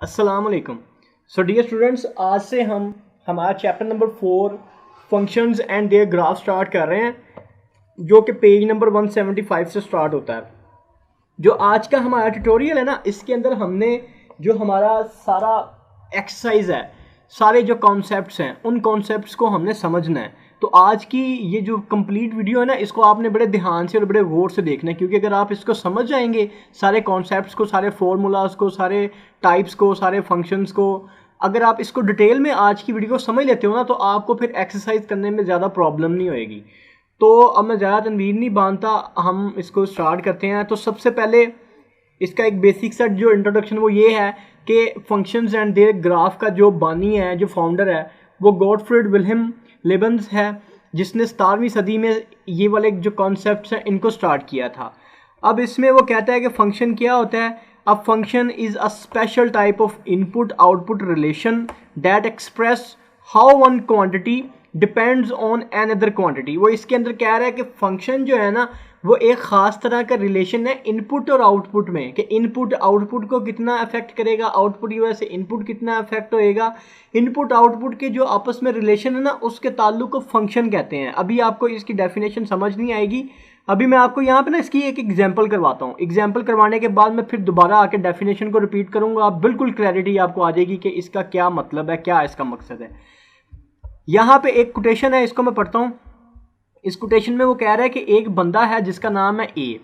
अस्सलाम वालेकुम। So dear students, आज से हम हमारा chapter number 4 functions and their graph start कर रहे हैं, जो कि पेज नंबर 175 से स्टार्ट होता है। जो आज का हमारा ट्यूटोरियल है ना, इसके अंदर हमने जो हमारा सारा एक्सरसाइज है, सारे जो कॉन्सेप्ट्स हैं, उन कॉन्सेप्ट्स को हमने समझना है। तो आज की ये जो कंप्लीट वीडियो है ना, इसको आपने बड़े ध्यान से और बड़े गौर से देखना है, क्योंकि अगर आप इसको समझ जाएंगे, सारे कॉन्सेप्ट्स को, सारे फार्मूलाज को, सारे टाइप्स को, सारे फंक्शंस को, अगर आप इसको डिटेल में आज की वीडियो को समझ लेते हो ना, तो आपको फिर एक्सरसाइज करने में ज़्यादा प्रॉब्लम नहीं होएगी। तो अब मैं ज़्यादा तनवीर नहीं बांधता, हम इसको स्टार्ट करते हैं। तो सबसे पहले इसका एक बेसिक सेट जो इंट्रोडक्शन वो ये है कि फंक्शंस एंड देयर ग्राफ का जो बानी है, जो फाउंडर है, वो गॉटफ्रीड विल्हेम लेबन्स है, जिसने 17वीं सदी में ये वाले जो कॉन्सेप्ट्स हैं इनको स्टार्ट किया था। अब इसमें वो कहता है कि फंक्शन क्या होता है। A function is a special type of input output relation that express how one quantity depends on an other quantity. वो इसके अंदर कह रहा है कि फंक्शन जो है ना, वो एक ख़ास तरह का रिलेशन है इनपुट और आउटपुट में, कि इनपुट आउटपुट को कितना अफेक्ट करेगा, आउटपुट की वजह से इनपुट कितना अफेक्ट होएगा। इनपुट आउटपुट के जो आपस में रिलेशन है ना, उसके ताल्लुक को फंक्शन कहते हैं। अभी आपको इसकी डेफिनेशन समझ नहीं आएगी, अभी मैं आपको यहाँ पे ना इसकी एक एग्जांपल करवाता हूँ। एग्जांपल करवाने के बाद मैं फिर दोबारा आके डेफिनेशन को रिपीट करूँगा, आप बिल्कुल क्लैरिटी आपको आ जाएगी कि इसका क्या मतलब है, क्या इसका मकसद है। यहाँ पे एक कोटेशन है, इसको मैं पढ़ता हूँ। इस कोटेशन में वो कह रहा है कि एक बंदा है जिसका नाम है ए,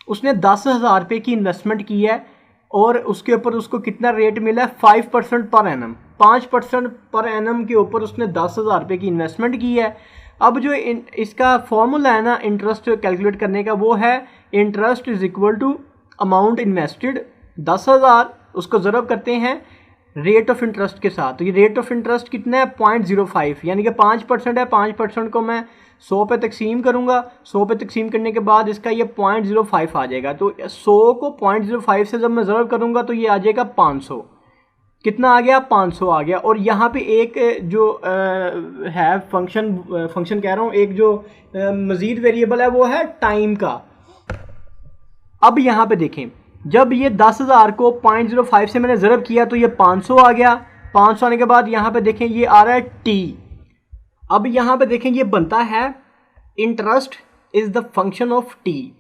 उसने 10,000 रुपये की इन्वेस्टमेंट की है और उसके ऊपर उसको कितना रेट मिला है, 5% पर एनम। 5% पर एनम के ऊपर उसने 10,000 रुपये की इन्वेस्टमेंट की है। अब जो इसका फॉर्मूला है ना इंटरेस्ट कैलकुलेट करने का, वो है interest is equal to amount invested 10,000, उसको ज़रब करते हैं रेट ऑफ इंटरेस्ट के साथ। तो ये रेट ऑफ इंटरेस्ट कितना है, 0.05, यानी कि 5% है। 5% को मैं 100 पे तकसीम करूँगा, 100 पे तकसीम करने के बाद इसका ये 0.05 आ जाएगा। तो 100 को 0.05 से जब मैं ज़रब करूँगा तो ये आ जाएगा 500। कितना आ गया, 500 आ गया। और यहाँ पे एक जो है फंक्शन कह रहा हूँ, एक जो मज़ीद वेरिएबल है वो है टाइम का। अब यहाँ पे देखें, जब ये 10,000 को 0.05 से मैंने ज़रब किया तो ये 500 आ गया। 500 आने के बाद यहाँ पे देखें ये आ रहा है टी। अब यहाँ पे देखें ये बनता है interest is the function of T.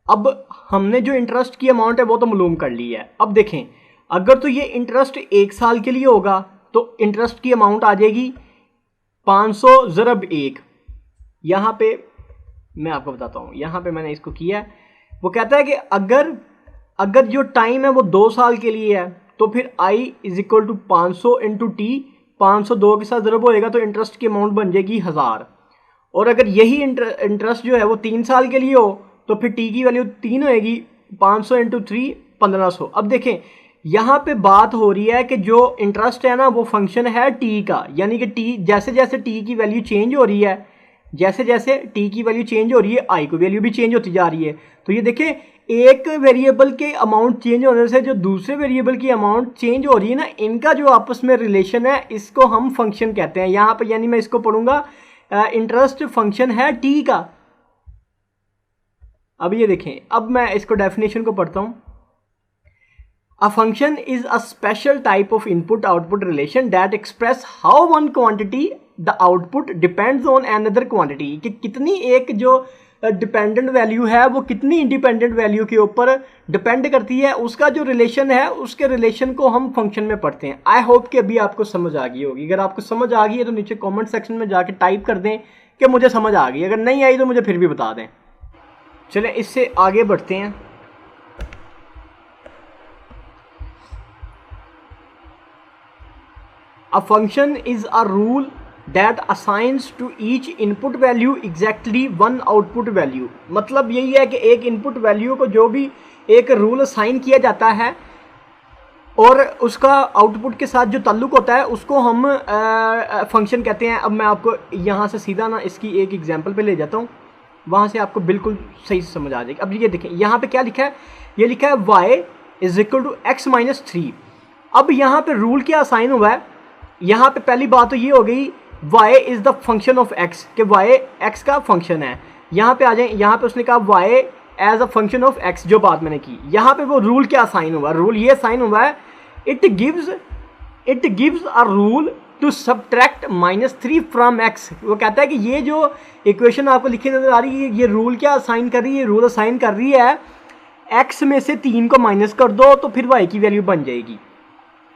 अब हमने जो इंटरेस्ट की अमाउंट है वो तो मालूम कर ली है। अब देखें, अगर तो ये इंटरेस्ट 1 साल के लिए होगा तो इंटरेस्ट की अमाउंट आ जाएगी 500 ज़रब 1। यहाँ पे मैं आपको बताता हूँ, यहाँ पे मैंने इसको किया है। वो कहता है कि अगर जो टाइम है वो 2 साल के लिए है तो फिर I is equal to 500 into t. 502 के साथ ज़रब होएगा तो इंटरेस्ट की अमाउंट बन जाएगी 1000। और अगर यही इंटरेस्ट जो है वो 3 साल के लिए हो तो फिर टी की वैल्यू 3 होएगी। 500 इंटू 3 1500। अब देखें, यहाँ पे बात हो रही है कि जो इंटरेस्ट है ना वो फंक्शन है टी का, यानी कि टी जैसे जैसे टी की वैल्यू चेंज हो रही है, जैसे जैसे टी की वैल्यू चेंज हो रही है, आई की वैल्यू भी चेंज होती जा रही है। तो ये देखें, एक वेरिएबल के अमाउंट चेंज होने से जो दूसरे वेरिएबल की अमाउंट चेंज हो रही है ना, इनका जो आपस में रिलेशन है, इसको हम फंक्शन कहते हैं। यहाँ पर यानी मैं इसको पढ़ूंगा, इंटरेस्ट फंक्शन है टी का। अब ये देखें, अब मैं इसको डेफिनेशन को पढ़ता हूँ। A function is a special type of input-output relation that express how one quantity, the output, depends on another quantity। कि कितनी एक जो डिपेंडेंट वैल्यू है वो कितनी इंडिपेंडेंट वैल्यू के ऊपर डिपेंड करती है, उसका जो रिलेशन है, उसके रिलेशन को हम फंक्शन में पढ़ते हैं। आई होप कि अभी आपको समझ आ गई होगी। अगर आपको समझ आ गई है तो नीचे कमेंट सेक्शन में जाके टाइप कर दें कि मुझे समझ आ गई। अगर नहीं आई तो मुझे फिर भी बता दें। चलें इससे आगे बढ़ते हैं। A function is a rule that assigns to each input value exactly one output value। मतलब यही है कि एक इनपुट वैल्यू को जो भी एक रूल असाइन किया जाता है और उसका आउटपुट के साथ जो ताल्लुक होता है उसको हम फंक्शन कहते हैं। अब मैं आपको यहाँ से सीधा ना इसकी एक एग्जांपल पे ले जाता हूँ, वहाँ से आपको बिल्कुल सही से समझ आ जाएगी। अब ये देखें, यहाँ पे क्या लिखा है, ये लिखा है y is equal to x-3। अब यहाँ पे रूल क्या असाइन हुआ है, यहाँ पे पहली बात तो ये हो गई y is the function of x, कि y x का फंक्शन है। यहाँ पे आ जाए, यहाँ पे उसने कहा y as a function of x, जो बात मैंने की। यहाँ पे वो रूल क्या साइन हुआ, रूल ये साइन हुआ है it gives a rule to subtract -3 from x। वो कहता है कि ये जो इक्वेशन आपको लिखी नजर आ रही है, ये रूल क्या असाइन कर रही है, रूल असाइन कर रही है x में से 3 को माइनस कर दो तो फिर y की वैल्यू बन जाएगी।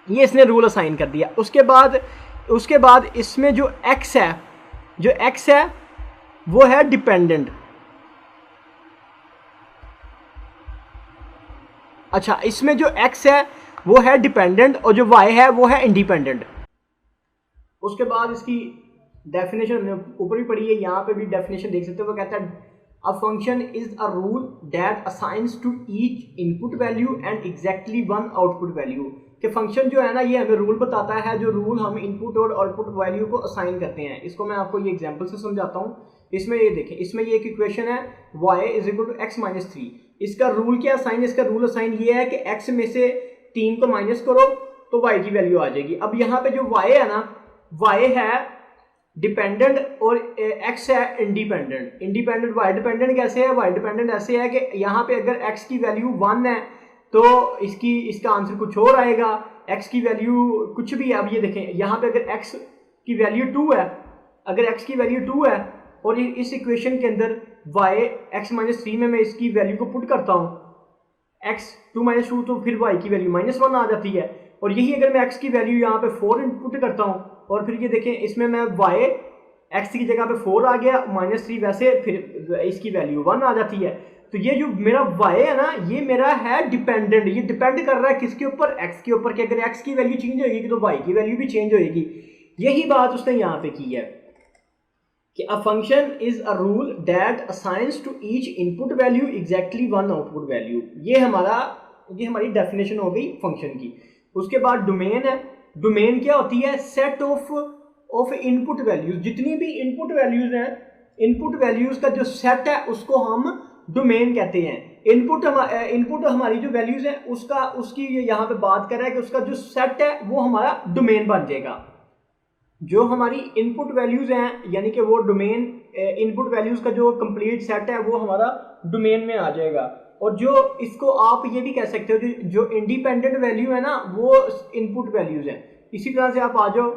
ये इसने रूल असाइन कर दिया। उसके बाद इसमें जो x है वो है डिपेंडेंट। अच्छा, इसमें जो x है वो है डिपेंडेंट और जो y है वो है इंडिपेंडेंट। उसके बाद इसकी डेफिनेशन ऊपर ही पड़ी है, यहाँ पे भी डेफिनेशन देख सकते हो। वो कहता है a function is a rule that assigns to each input value and exactly one output value. कि फंक्शन जो है ना, ये हमें रूल बताता है, जो रूल हम इनपुट और आउटपुट वैल्यू को असाइन करते हैं। इसको मैं आपको ये एग्जांपल से समझाता हूँ। इसमें ये देखें, इसमें ये एक इक्वेशन है y is equal to x minus 3। इसका रूल क्या असाइन, इसका रूल असाइन ये है कि x में से 3 को माइनस करो तो y की वैल्यू आ जाएगी। अब यहाँ पे जो y है ना, y है डिपेंडेंट और x है इंडिपेंडेंट। इंडिपेंडेंट y डिपेंडेंट कैसे है, y डिपेंडेंट ऐसे है कि यहाँ पे अगर x की वैल्यू 1 है तो इसका आंसर कुछ और आएगा। x की वैल्यू कुछ भी है। अब ये देखें, यहाँ पे अगर x की वैल्यू 2 है, अगर x की वैल्यू 2 है और इस इक्वेशन के अंदर y x माइनस 3 में मैं इसकी वैल्यू को पुट करता हूँ, x 2 माइनस 2, तो फिर y की वैल्यू -1 आ जाती है। और यही अगर मैं x की वैल्यू यहाँ पे 4 इनपुट करता हूँ और फिर ये देखें, इसमें मैं y x की जगह पे 4 आ गया, -3 वैसे, फिर इसकी वैल्यू 1 आ जाती है। तो ये जो मेरा y है ना, ये मेरा है डिपेंडेंट। ये डिपेंड कर रहा है किसके ऊपर, x के ऊपर, कि अगर x की वैल्यू चेंज होगी तो y की वैल्यू भी चेंज होगी। यही बात उसने यहाँ पे की है कि a function is a rule that assigns to each input value exactly one output value. ये हमारी डेफिनेशन हो गई फंक्शन की। उसके बाद डोमेन है। डोमेन क्या होती है, सेट ऑफ इनपुट वैल्यूज। जितनी भी इनपुट वैल्यूज हैं, इनपुट वैल्यूज का जो सेट है उसको हम डोमेन कहते हैं। इनपुट हमारी जो वैल्यूज है उसकी यहाँ पे बात कर रहा है कि उसका जो सेट है वो हमारा डोमेन बन जाएगा। जो हमारी इनपुट वैल्यूज हैं, यानी कि वो डोमेन, इनपुट वैल्यूज का जो कंप्लीट सेट है वो हमारा डोमेन में आ जाएगा। और जो इसको आप ये भी कह सकते हो, जो इंडिपेंडेंट वैल्यू है ना, वो इनपुट वैल्यूज हैं। इसी तरह से आप आ जाओ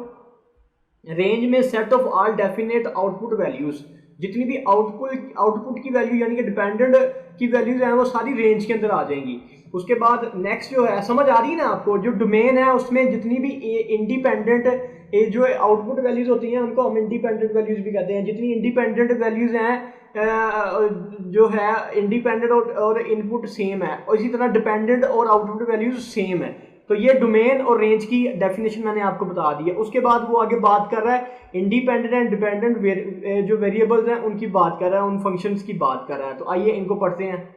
रेंज में, set of all definite output values. जितनी भी आउटपुट की वैल्यू यानी कि डिपेंडेंट की वैल्यूज हैं वो सारी रेंज के अंदर आ जाएंगी। उसके बाद नेक्स्ट जो है, समझ आ रही है ना आपको, जो डोमेन है उसमें जितनी भी इंडिपेंडेंट जो आउटपुट वैल्यूज होती हैं उनको हम इंडिपेंडेंट वैल्यूज भी कहते हैं। जितनी इंडिपेंडेंट वैल्यूज हैं जो है इंडिपेंडेंट और इनपुट सेम है, और इसी तरह डिपेंडेंट और आउटपुट वैल्यूज सेम है। तो ये डोमेन और रेंज की डेफिनेशन मैंने आपको बता दी है। उसके बाद वो आगे बात कर रहा है इंडिपेंडेंट एंड डिपेंडेंट जो वेरिएबल्स हैं उनकी बात कर रहा है, उन फंक्शंस की बात कर रहा है। तो आइए इनको पढ़ते हैं।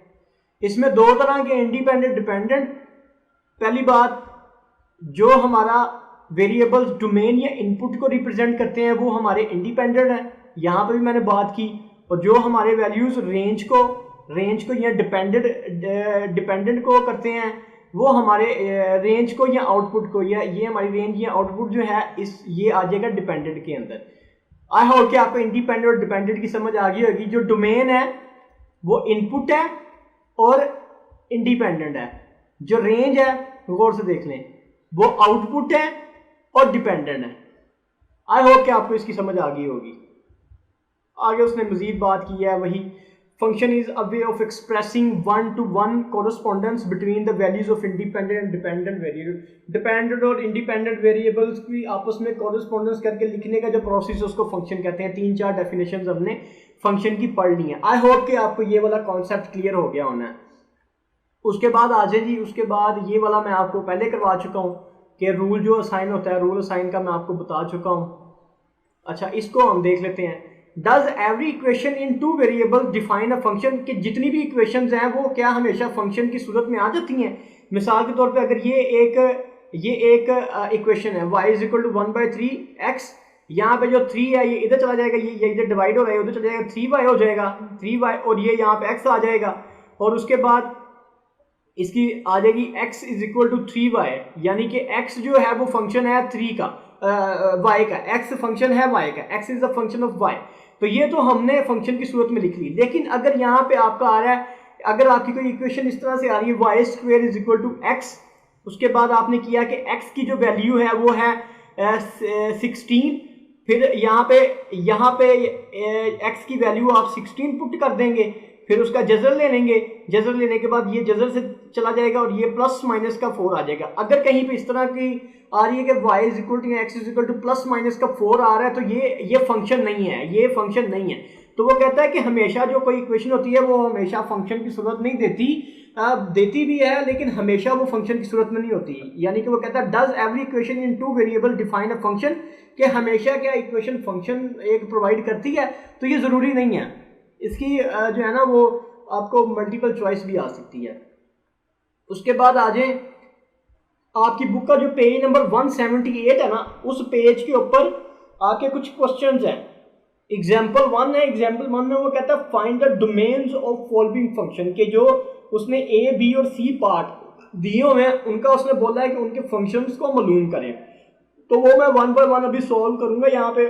इसमें दो तरह के इंडिपेंडेंट डिपेंडेंट। पहली बात, जो हमारा वेरिएबल्स डोमेन या इनपुट को रिप्रेजेंट करते हैं वो हमारे इंडिपेंडेंट हैं, यहाँ पे भी मैंने बात की। और जो हमारे वैल्यूज रेंज को या डिपेंडेंट को करते हैं वो हमारे रेंज को या आउटपुट को, या ये हमारी रेंज या आउटपुट जो है ये आ जाएगा डिपेंडेंट के अंदर। आई होप कि आपको इंडिपेंडेंट और डिपेंडेंट की समझ आ गई होगी। जो डोमेन है वो इनपुट है और इंडिपेंडेंट है। जो रेंज है गौर से देख लें, वो आउटपुट है और डिपेंडेंट है। आई होप कि आपको इसकी समझ आ गई होगी। आगे उसने मजीद बात की है, वही function is a way of expressing one two one correspondence between the values of independent and dependent variable. Dependent और इंडिपेंडेंट वेरिएबल्स की आपस में कोरस्पॉन्डेंस करके लिखने का जो प्रोसेस उसको फंक्शन कहते हैं। 3-4 डेफिनेशंस हमने फंक्शन की पढ़ ली है। आई होप कि आपको ये वाला कॉन्सेप्ट क्लियर हो गया होना है। उसके बाद आ जाए जी, उसके बाद ये वाला मैं आपको पहले करवा चुका हूँ कि रूल जो असाइन होता है, रूल असाइन का मैं आपको बता चुका हूँ। अच्छा, इसको हम देख लेते हैं। Does every equation in two variable define a function. कि जितनी भी इक्वेशंस हैं वो क्या हमेशा फंक्शन की सूरत में आ जाती हैं। मिसाल के तौर पे अगर ये एक इक्वेशन है y is equal to 1/3x, यहाँ पे जो 3 है ये इधर चला जाएगा, ये इधर डिवाइड हो रहा है, उधर चला जाएगा, 3y हो जाएगा, 3y, और ये यहाँ पे x आ जाएगा। और उसके बाद इसकी आ जाएगी x is equal to 3y, यानी कि x जो है वो फंक्शन है 3 का, y का, x फंक्शन है y का, x is a function of y। तो ये तो हमने फंक्शन की सूरत में लिख ली। लेकिन अगर यहाँ पे आपका आ रहा है, अगर आपकी कोई इक्वेशन इस तरह से आ रही है y² is equal to x, उसके बाद आपने किया कि x की जो वैल्यू है वो है 16, फिर यहाँ पे x की वैल्यू आप 16 पुट कर देंगे, फिर उसका जजर ले लेंगे, जजर लेने के बाद ये जजर से चला जाएगा और ये प्लस माइनस का 4 आ जाएगा। अगर कहीं पे इस तरह की आ रही है कि y is equal to x is equal to plus minus का 4 आ रहा है तो ये फंक्शन नहीं है, ये फंक्शन नहीं है। तो वो कहता है कि हमेशा जो कोई इक्वेशन होती है वो हमेशा फंक्शन की सूरत नहीं देती, देती भी है लेकिन हमेशा वो फंक्शन की सूरत में नहीं होती। यानी कि वो कहता है does every equation in two variable define a function, कि हमेशा क्या इक्वेशन फंक्शन एक प्रोवाइड करती है, तो ये ज़रूरी नहीं है। इसकी जो है ना वो आपको मल्टीपल चॉइस भी आ सकती है। उसके बाद आ जाए आपकी बुक का जो पेज नंबर 178 है ना, उस पेज के ऊपर आपके कुछ क्वेश्चंस हैं। एग्जाम्पल 1 है, एग्जाम्पल 1 में वो कहता है find the domains of following function, के जो उसने ए बी और सी पार्ट दिए हुए हैं उनका उसने बोला है कि उनके फंक्शंस को मालूम करें। तो वो मैं 1 बाय 1 अभी सॉल्व करूंगा। यहाँ पे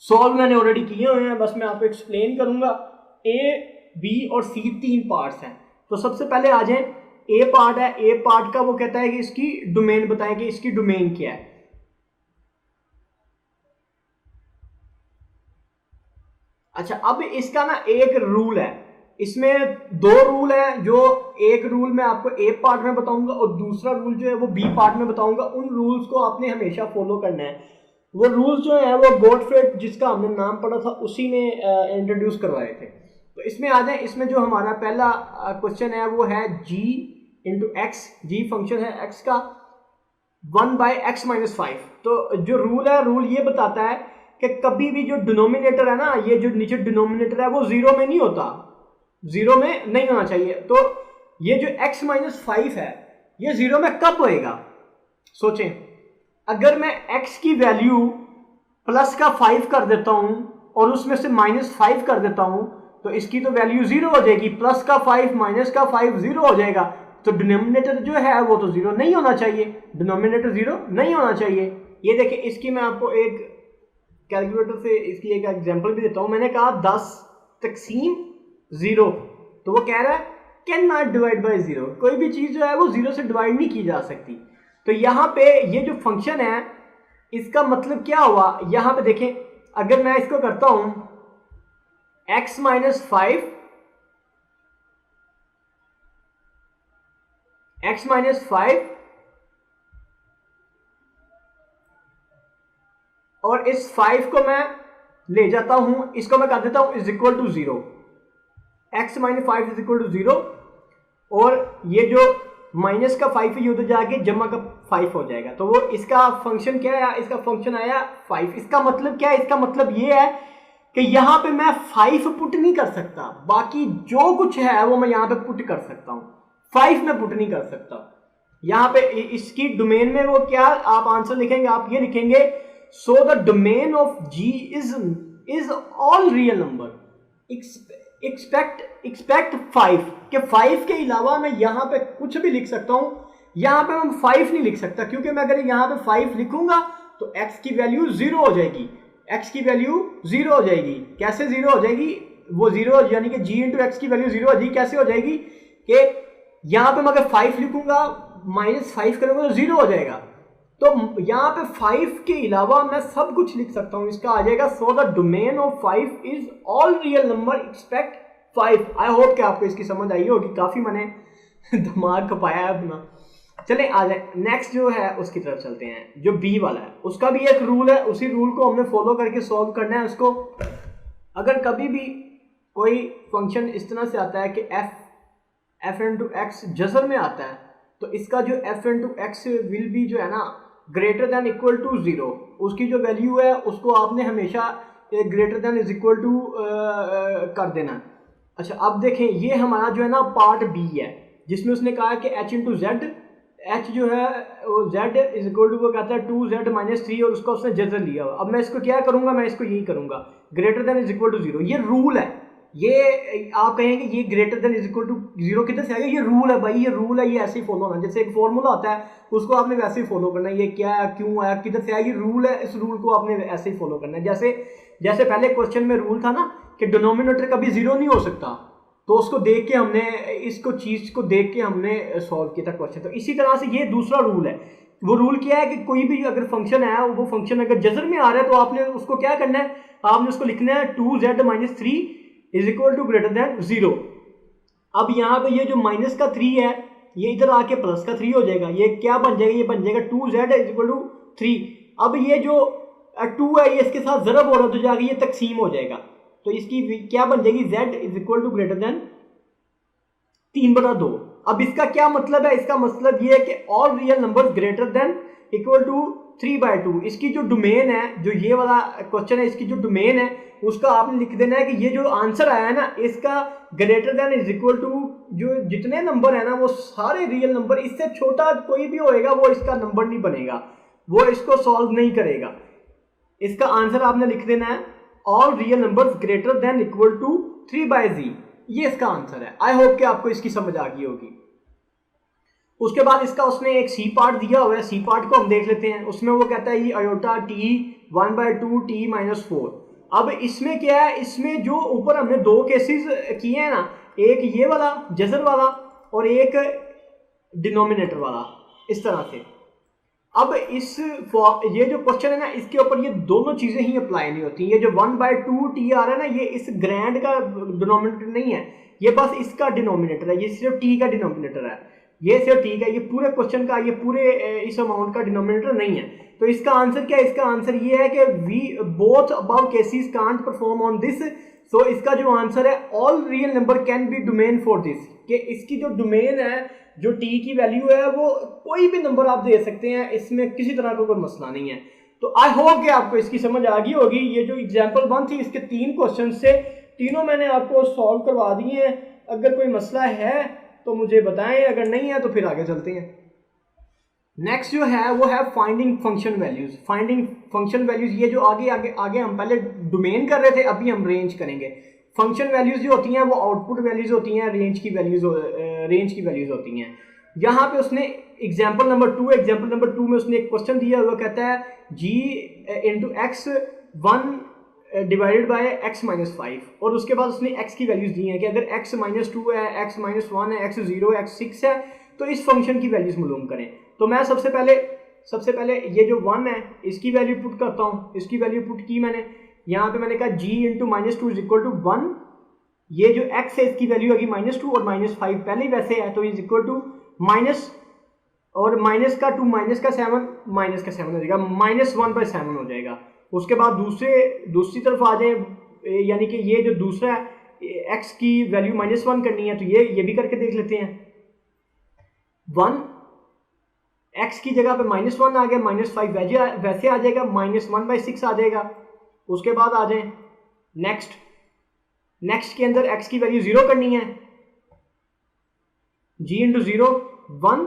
सॉल्व मैंने ऑलरेडी किए हुए हैं, बस मैं आपको एक्सप्लेन करूंगा। ए बी और सी 3 पार्ट्स हैं। तो सबसे पहले आ जाए ए पार्ट है, ए पार्ट का वो कहता है कि इसकी डोमेन बताएं कि इसकी डोमेन क्या है। अच्छा, अब इसका ना एक रूल है, इसमें 2 रूल है। जो एक रूल मैं आपको ए पार्ट में बताऊंगा और दूसरा रूल जो है वो बी पार्ट में बताऊंगा। उन रूल्स को आपने हमेशा फॉलो करना है। वो रूल्स जो है वो गॉटफ्रेड, जिसका हमने नाम पढ़ा था, उसी ने इंट्रोड्यूस करवाए थे। तो इसमें आ जाए, इसमें जो हमारा पहला क्वेश्चन है वो है g इंटू एक्स। जी फंक्शन है x का 1 बाय एक्स माइनस 5। तो जो रूल है, रूल ये बताता है कि कभी भी जो डिनोमिनेटर है ना, ये जो नीचे डिनोमिनेटर है वो 0 में नहीं होता, 0 में नहीं होना चाहिए। तो ये जो x माइनस 5 है ये 0 में कब होएगा? सोचें, अगर मैं x की वैल्यू प्लस का 5 कर देता हूं और उसमें से माइनस 5 कर देता हूं तो इसकी तो वैल्यू 0 हो जाएगी। प्लस का 5 माइनस का 5 0 हो जाएगा। तो डिनोमिनेटर जो है वो तो 0 नहीं होना चाहिए, डिनोमिनेटर 0 नहीं होना चाहिए। ये देखिए, इसकी मैं आपको एक कैलकुलेटर से इसकी एक एग्जांपल भी देता हूं। मैंने कहा 10 तकसीम 0, तो वो कह रहा है कैन नॉट डिवाइड बाय 0। कोई भी चीज जो है वो 0 से डिवाइड नहीं की जा सकती। तो यहाँ पे ये जो फंक्शन है इसका मतलब क्या हुआ, यहाँ पे देखें, अगर मैं इसको करता हूं x माइनस 5, x माइनस 5 और इस 5 को मैं ले जाता हूं, इसको मैं कर देता हूं is equal to 0। x minus 5 is equal to 0 और ये जो माइनस का 5 है ये उधर जाके जमा का 5 हो जाएगा। तो वो इसका फंक्शन क्या है? इसका फंक्शन आया 5। इसका मतलब क्या है? इसका मतलब ये है कि यहां पे मैं 5 पुट नहीं कर सकता, बाकी जो कुछ है वो मैं यहां पे पुट कर सकता हूं, 5 में पुट नहीं कर सकता। यहां पे इसकी डोमेन में वो क्या आप आंसर लिखेंगे, आप ये लिखेंगे so the domain of G is all real number expect 5 के 5 के अलावा मैं यहां पे कुछ भी लिख सकता हूं। यहां पे मैं 5 नहीं लिख सकता, क्योंकि मैं अगर यहां पे 5 लिखूंगा तो x की वैल्यू 0 हो जाएगी। x की वैल्यू 0 हो जाएगी। कैसे 0 हो जाएगी? वो 0 यानी कि g इंटू एक्स की वैल्यू 0 हो जाएगी। कैसे हो जाएगी कि यहां पे मैं अगर 5 लिखूंगा माइनस 5 करूंगा तो 0 हो जाएगा। तो यहां पे 5 के अलावा मैं सब कुछ लिख सकता हूं। इसका आ जाएगा सो the domain of 5 is all real number expect 5। I hope कि आपको इसकी समझ आई होगी। काफी मैंने दिमाग खपाया है अपना। चले आ जाए, नेक्स्ट जो है उसकी तरफ चलते हैं। जो बी वाला है उसका भी एक रूल है, उसी रूल को हमने फॉलो करके सॉल्व करना है उसको। अगर कभी भी कोई फंक्शन इस तरह से आता है कि एफ इंटू एक्स जजर में आता है, तो इसका जो F into x will be जो है ना ग्रेटर देन इक्वल टू 0। उसकी जो वैल्यू है उसको आपने हमेशा greater than is equal to कर देना। अच्छा, अब देखें, ये हमारा जो है ना पार्ट बी है, जिसमें उसने कहा कि एच इंटू जेड, एच जो है वो जेड इज इक्वल टू वो कहता है 2z माइनस 3 और उसका उसने जजर लिया हुआ। अब मैं इसको क्या करूंगा, मैं इसको यही करूंगा greater than is equal to 0। ये रूल है। ये आप कहेंगे ये greater than is equal to 0 किधर से आएगा? ये रूल है भाई, ये रूल है, ये ऐसे ही फॉलो होना। जैसे एक फॉर्मूला होता है उसको आपने वैसे ही फॉलो करना है। ये क्या है, क्यों आया, किधर से आया, ये रूल है। इस रूल को आपने ऐसे ही फॉलो करना है। जैसे पहले क्वेश्चन में रूल था ना कि डिनोमिनेटर कभी 0 नहीं हो सकता, तो उसको देख के हमने इसको चीज़ को देख के हमने सॉल्व किया था क्वेश्चन। तो इसी तरह से ये दूसरा रूल है। वो रूल क्या है कि कोई भी अगर फंक्शन है, वो फंक्शन अगर जजर में आ रहा है तो आपने उसको क्या करना है, आपने उसको लिखना है 2z - 3 is equal to greater than 0। अब यहाँ पे ये जो माइनस का 3 है ये इधर आके प्लस का 3 हो जाएगा। ये क्या बन जाएगा, ये बन जाएगा 2z इज इक्वल टू 3। अब ये जो 2 है ये इसके साथ ज़रब हो रहा तो जाके ये तकसीम हो जाएगा। तो इसकी क्या बन जाएगी, z is equal to greater than 3/2। अब इसका क्या मतलब है, इसका मतलब ये है कि all real numbers greater than equal to 3/2। इसकी जो डोमेन है, जो ये वाला क्वेश्चन है, इसकी जो डोमेन है उसका आपने लिख देना है कि ये जो आंसर आया है ना, इसका greater than is equal to जो जितने नंबर है ना वो सारे रियल नंबर, इससे छोटा कोई भी होएगा वो इसका नंबर नहीं बनेगा, वो इसको सॉल्व नहीं करेगा। इसका आंसर आपने लिख देना है all real numbers greater than equal to 3/z। ये इसका आंसर है। आई होप कि आपको इसकी समझ आ गई होगी। उसके बाद इसका उसने एक सी पार्ट दिया हुआ है, सी पार्ट को हम देख लेते हैं। उसमें वो कहता है ये अयोटा t 1/2 t - 4। अब इसमें क्या है, इसमें जो ऊपर हमने दो केसेस किए हैं ना, एक ये वाला जजर वाला और एक डिनोमिनेटर वाला, इस तरह से। अब ये जो क्वेश्चन है ना, इसके ऊपर ये दोनों चीजें ही अप्लाई नहीं होती। ये जो 1/2 t आ रहा है ना, ये इस ग्रैंड का डिनोमिनेटर नहीं है, ये बस इसका डिनोमिनेटर है। ये सिर्फ t का डिनोमिनेटर है, ये सिर्फ ठीक है, ये पूरे क्वेश्चन का, ये पूरे इस अमाउंट का डिनोमिनेटर नहीं है। तो इसका आंसर क्या है, इसका आंसर ये है कि we both above cases can't perform on this. So इसका जो आंसर है all real number can be domain for this, कि इसकी जो डोमेन है, जो t की वैल्यू है, वो कोई भी नंबर आप दे सकते हैं, इसमें किसी तरह का कोई मसला नहीं है। तो आई होप कि आपको इसकी समझ आ गई होगी। ये जो एग्जाम्पल 1 थी, इसके 3 क्वेश्चन से तीनों मैंने आपको सॉल्व करवा दिए हैं। अगर कोई मसला है तो मुझे बताएं, अगर नहीं है तो फिर आगे चलते हैं। नेक्स्ट जो है वो है finding function values. Finding function values, ये जो आगे हम पहले डोमेन कर रहे थे, अभी हम रेंज करेंगे। फंक्शन वैल्यूज जो होती हैं वो आउटपुट वैल्यूज होती हैं, रेंज की वैल्यूज होती हैं। यहाँ पे उसने एग्जाम्पल नंबर 2 में उसने एक क्वेश्चन दिया हुआ, कहता है g into x 1 divided by x - 5, और उसके बाद उसने x की वैल्यूज दी हैं कि अगर x - 2 है, x - 1 है, x 0 है, x 6 है, तो इस फंक्शन की वैल्यूज मालूम करें। तो मैं सबसे पहले ये जो 1 है इसकी वैल्यू पुट करता हूँ। इसकी वैल्यू पुट की मैंने, यहाँ पे मैंने कहा g into -2 is equal to 1। ये जो x है इसकी वैल्यू होगी -2 और -5 पहले ही वैसे है, तो इज इक्वल टू माइनस और माइनस का 2 -7 हो जाएगा, -1/7 हो जाएगा। उसके बाद दूसरी तरफ आ जाए, यानी कि ये जो दूसरा है x की वैल्यू -1 करनी है, तो ये भी करके देख लेते हैं। 1 x की जगह पे -1 आ गया, -5 वैसे आ जाएगा, -1/6 आ जाएगा। उसके बाद आ जाए नेक्स्ट के अंदर x की वैल्यू 0 करनी है, g इंटू 0 1,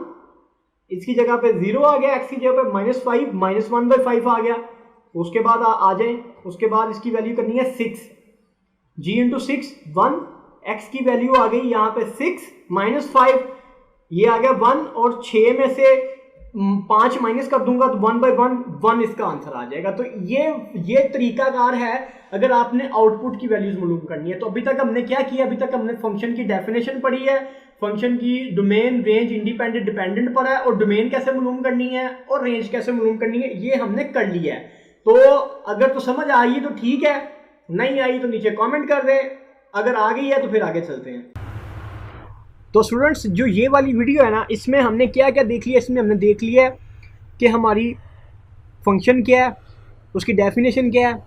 इसकी जगह पे 0 आ गया, x की जगह पे -5 -1/5 आ गया। उसके बाद आ जाए, उसके बाद इसकी वैल्यू करनी है 6, g इंटू 6 1, x की वैल्यू आ गई यहाँ पे 6 -5, ये आ गया 1, और 6 में से 5 माइनस कर दूंगा तो 1/1 इसका आंसर आ जाएगा। तो ये तरीकाकार है अगर आपने आउटपुट की वैल्यूज मालूम करनी है। तो अभी तक हमने क्या किया, अभी तक हमने फंक्शन की डेफिनेशन पढ़ी है, फंक्शन की डोमेन, रेंज, इंडिपेंडेंट, डिपेंडेंट पढ़ा है, और डोमेन कैसे मालूम करनी है और रेंज कैसे मालूम करनी है ये हमने कर लिया है। तो अगर तो समझ आई तो ठीक है, नहीं आई तो नीचे कमेंट कर दें, अगर आ गई है तो फिर आगे चलते हैं। तो स्टूडेंट्स, जो ये वाली वीडियो है ना, इसमें हमने क्या क्या देख लिया, इसमें हमने देख लिया है कि हमारी फंक्शन क्या है, उसकी डेफिनेशन क्या है,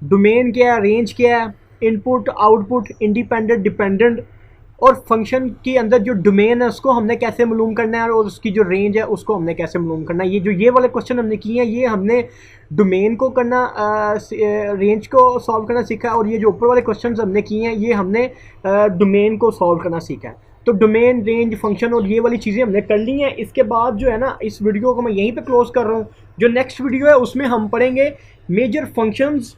डोमेन क्या है, रेंज क्या है, इनपुट, आउटपुट, इंडिपेंडेंट, डिपेंडेंट, और फंक्शन के अंदर जो डोमेन है उसको हमने कैसे मालूम करना है, और उसकी जो रेंज है उसको हमने कैसे मालूम करना है। ये वाले क्वेश्चन हमने किए हैं, ये हमने डोमेन को करना, रेंज को सॉल्व करना सीखा है, और ये जो ऊपर वाले क्वेश्चन हमने किए हैं ये हमने डोमेन को सॉल्व करना सीखा है। तो डोमेन, रेंज, फंक्शन और ये वाली चीज़ें हमने कर ली हैं। इसके बाद जो है ना, इस वीडियो को मैं यहीं पे क्लोज कर रहा हूँ। जो नेक्स्ट वीडियो है उसमें हम पढ़ेंगे major functions,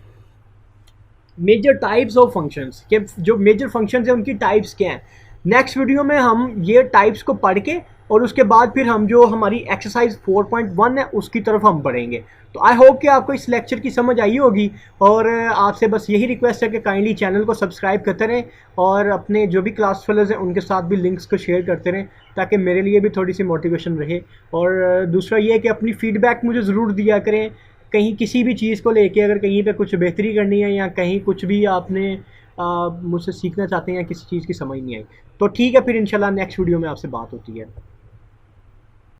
major types of functions, के जो मेजर फंक्शंस हैं उनकी टाइप्स क्या हैं। नेक्स्ट वीडियो में हम ये टाइप्स को पढ़ के और उसके बाद फिर हम जो हमारी एक्सरसाइज 4.1 है उसकी तरफ हम बढ़ेंगे। तो आई होप कि आपको इस लेक्चर की समझ आई होगी, और आपसे बस यही रिक्वेस्ट है कि काइंडली चैनल को सब्सक्राइब करते रहें और अपने जो भी क्लास फेलोज़ हैं उनके साथ भी लिंक्स को शेयर करते रहें, ताकि मेरे लिए भी थोड़ी सी मोटिवेशन रहे। और दूसरा ये है कि अपनी फ़ीडबैक मुझे ज़रूर दिया करें, कहीं किसी भी चीज़ को लेके अगर कहीं पे कुछ बेहतरी करनी है या कहीं कुछ भी आपने मुझसे सीखना चाहते हैं या किसी चीज़ की समझ नहीं आई, तो ठीक है, फिर इंशाल्लाह नेक्स्ट वीडियो में आपसे बात होती है।